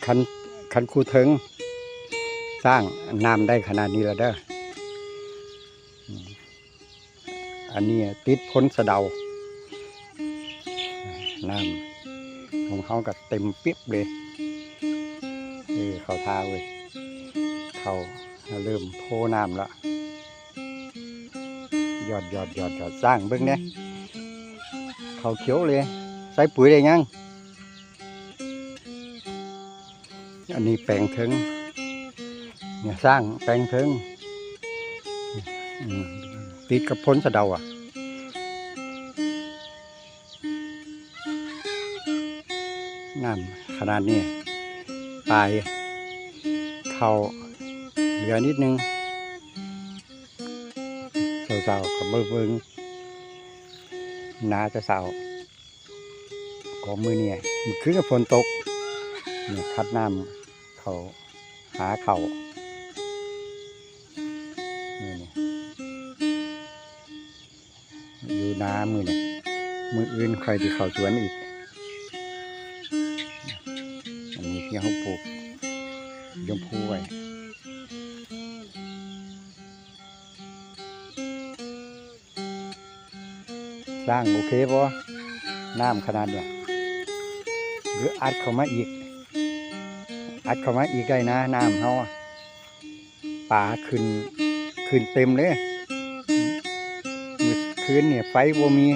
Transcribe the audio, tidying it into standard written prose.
คันคันคูเทิงสร้างน้ำได้ขนาดนี้แล้วเด้ออันนี้ติดพ้นสะเดาน้ำของเขาก็เต็มเปียบเลยเขาท่าเว้ยเขาเริ่มโพน้ำแล้วหยอดสร้างเบิ่งเนี่ยเขาเขียวเลยใส่ปุ๋ยได้ยังอันนี้แปลงเทิงเนี่ยสร้างแปลงเทิงติดกับพ้นสะเดาน้ำขนาดนี้ปลายเขาเหลือนิดนึงเสาๆกับเบิ่งนาจะเสาของมือเนี่ยมันคือกับฝนตกเนี่ยคัดน้ำเขาหาเขาเนี่ยอยู่นามือเนี่ยมืออื่นใครที่เขาสวนอีกอันนี้ที่เขาปลูกยมพูไว้สร้างโอเคป่ะน้ำขนาดเนี่ยหรืออัดเข้ามาอีกได้นะน้ำเขาป่าขึ้นเต็มเลยเมื่อคืนเนี่ยไฟบ่มี